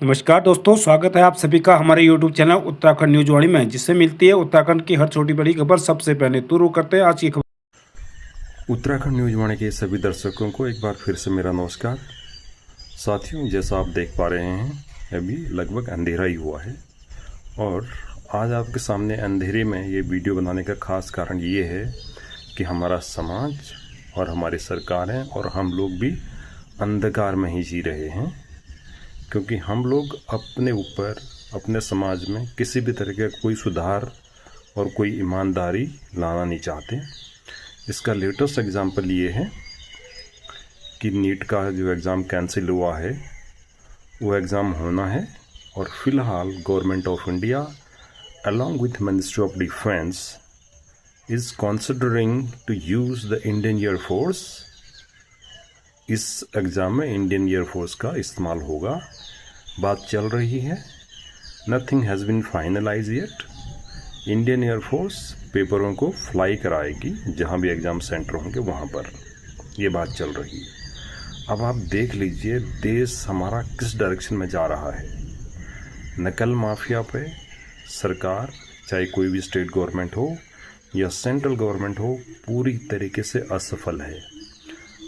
नमस्कार दोस्तों, स्वागत है आप सभी का हमारे यूट्यूब चैनल उत्तराखंड न्यूज वाणी में, जिससे मिलती है उत्तराखंड की हर छोटी बड़ी खबर सबसे पहले। तो रुक करते हैं आज की खबर। उत्तराखंड न्यूज वाणी के सभी दर्शकों को एक बार फिर से मेरा नमस्कार। साथियों, जैसा आप देख पा रहे हैं अभी लगभग अंधेरा ही हुआ है और आज आपके सामने अंधेरे में ये वीडियो बनाने का खास कारण ये है कि हमारा समाज और हमारी सरकारें और हम लोग भी अंधकार में ही जी रहे हैं, क्योंकि हम लोग अपने ऊपर अपने समाज में किसी भी तरह का कोई सुधार और कोई ईमानदारी लाना नहीं चाहते। इसका लेटेस्ट एग्जांपल ये है कि नीट का जो एग्ज़ाम कैंसिल हुआ है वो एग्ज़ाम होना है और फिलहाल government of India along with ministry of defence is considering to use the Indian air force. इस एग्ज़ाम में इंडियन एयरफोर्स का इस्तेमाल होगा। बात चल रही है, nothing has been finalise yet. Indian air force पेपरों को फ्लाई कराएगी जहां भी एग्ज़ाम सेंटर होंगे वहां पर। ये बात चल रही है। अब आप देख लीजिए देश हमारा किस डायरेक्शन में जा रहा है। नकल माफिया पे सरकार, चाहे कोई भी स्टेट गवर्नमेंट हो या सेंट्रल गवर्नमेंट हो, पूरी तरीके से असफल है।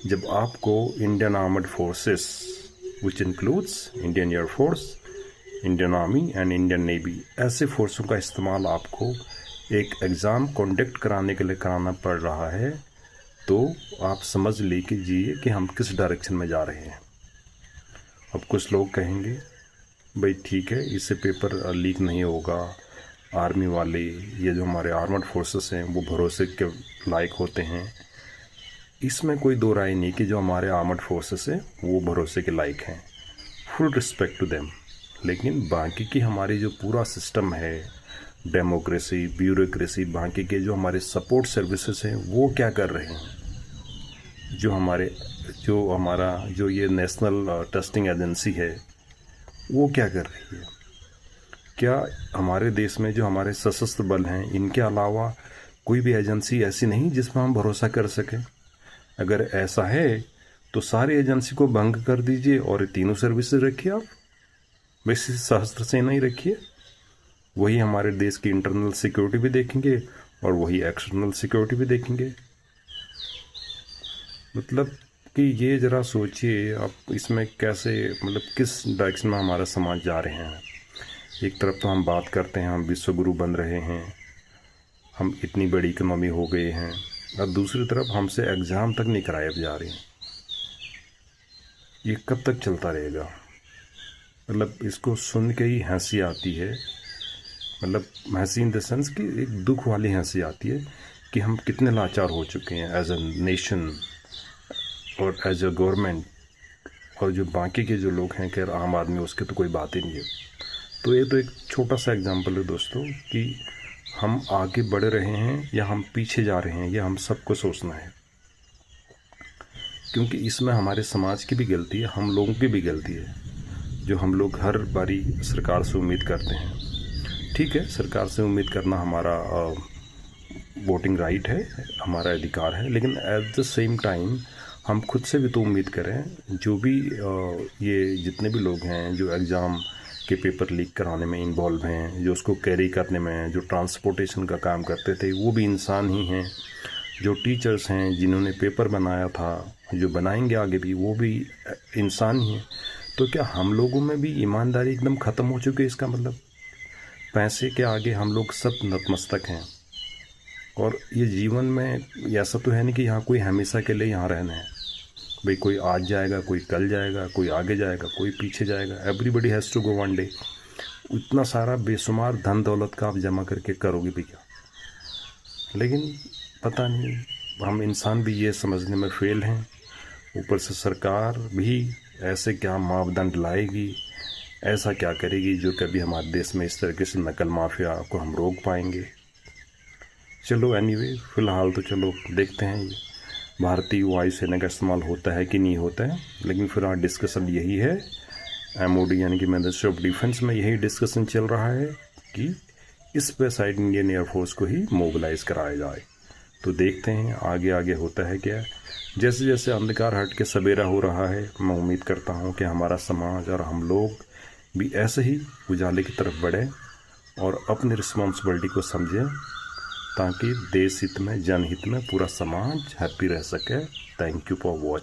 जब आपको Indian armed forces which includes Indian air force, Indian army and Indian navy, ऐसे फोर्सों का इस्तेमाल आपको एक एग्ज़ाम कंडक्ट कराने के लिए कराना पड़ रहा है, तो आप समझ लीजिए कि हम किस डायरेक्शन में जा रहे हैं। अब कुछ लोग कहेंगे भाई ठीक है, इससे पेपर लीक नहीं होगा, आर्मी वाले ये जो हमारे आर्मड फोर्सेस हैं वो भरोसे के लायक होते हैं। इसमें कोई दो राय नहीं कि जो हमारे आर्मड फोर्सेस हैं वो भरोसे के लायक हैं, फुल रिस्पेक्ट टू देम। लेकिन बाकी की हमारी जो पूरा सिस्टम है, डेमोक्रेसी, ब्यूरोक्रेसी, बाकी के जो हमारे सपोर्ट सर्विसेज हैं वो क्या कर रहे हैं। जो ये नेशनल टेस्टिंग एजेंसी है वो क्या कर रही है। क्या हमारे देश में जो हमारे सशस्त्र बल हैं इनके अलावा कोई भी एजेंसी ऐसी नहीं जिसमें हम भरोसा कर सकें। अगर ऐसा है तो सारी एजेंसी को भंग कर दीजिए और तीनों सर्विसेज रखिए आप, वैसे सशस्त्र सेना ही रखिए। वही हमारे देश की इंटरनल सिक्योरिटी भी देखेंगे और वही एक्सटर्नल सिक्योरिटी भी देखेंगे। मतलब कि ये ज़रा सोचिए आप इसमें कैसे, मतलब किस डायरेक्शन में हमारा समाज जा रहे हैं। एक तरफ तो हम बात करते हैं हम विश्व गुरु बन रहे हैं, हम इतनी बड़ी इकोनॉमी हो गए हैं, और दूसरी तरफ हमसे एग्ज़ाम तक नहीं कराए जा रहे हैं। ये कब तक चलता रहेगा। मतलब इसको सुन के ही हंसी आती है। मतलब हंसी इन द सेंस कि एक दुख वाली हंसी आती है कि हम कितने लाचार हो चुके हैं एज अ नेशन और एज अ गवर्नमेंट। और जो बाकी के जो लोग हैं, खैर आम आदमी, उसके तो कोई बात ही नहीं है। तो ये तो एक छोटा सा एग्जाम्पल है दोस्तों कि हम आगे बढ़ रहे हैं या हम पीछे जा रहे हैं, यह हम सबको सोचना है। क्योंकि इसमें हमारे समाज की भी गलती है, हम लोगों की भी गलती है, जो हम लोग हर बारी सरकार से उम्मीद करते हैं। ठीक है, सरकार से उम्मीद करना हमारा वोटिंग राइट है, हमारा अधिकार है, लेकिन एट द सेम टाइम हम खुद से भी तो उम्मीद करें। जो भी ये जितने भी लोग हैं जो एग्ज़ाम के पेपर लीक कराने में इन्वॉल्व हैं, जो उसको कैरी करने में, जो ट्रांसपोर्टेशन का काम करते थे, वो भी इंसान ही हैं। जो टीचर्स हैं जिन्होंने पेपर बनाया था, जो बनाएंगे आगे भी, वो भी इंसान ही हैं। तो क्या हम लोगों में भी ईमानदारी एकदम ख़त्म हो चुकी है। इसका मतलब पैसे के आगे हम लोग सब नतमस्तक हैं। और ये जीवन में ऐसा तो है नहीं कि यहाँ कोई हमेशा के लिए यहाँ रहना है। भाई कोई आज जाएगा, कोई कल जाएगा, कोई आगे जाएगा, कोई पीछे जाएगा। Everybody has to go one day. इतना सारा बेशुमार धन दौलत का आप जमा करके करोगे भी क्या। लेकिन पता नहीं, हम इंसान भी ये समझने में फेल हैं। ऊपर से सरकार भी ऐसे क्या मापदंड लाएगी, ऐसा क्या करेगी जो कभी हमारे देश में इस तरीके से नकल माफिया को हम रोक पाएंगे। चलो एनीवे, फ़िलहाल तो चलो देखते हैं भारतीय वायुसेना का इस्तेमाल होता है कि नहीं होता है। लेकिन फिलहाल डिस्कशन यही है, एमओडी यानी कि मिनिस्ट्री ऑफ डिफेंस में यही डिस्कशन चल रहा है कि इस पे साइड इंडियन एयरफोर्स को ही मोबिलाइज़ कराया जाए। तो देखते हैं आगे आगे होता है क्या। जैसे जैसे अंधकार हट के सवेरा हो रहा है, मैं उम्मीद करता हूँ कि हमारा समाज और हम लोग भी ऐसे ही उजाले की तरफ बढ़े और अपनी रिस्पॉन्सिबिलिटी को समझें, ताकि देश हित में, जनहित में पूरा समाज हैप्पी रह सके। Thank you for watching.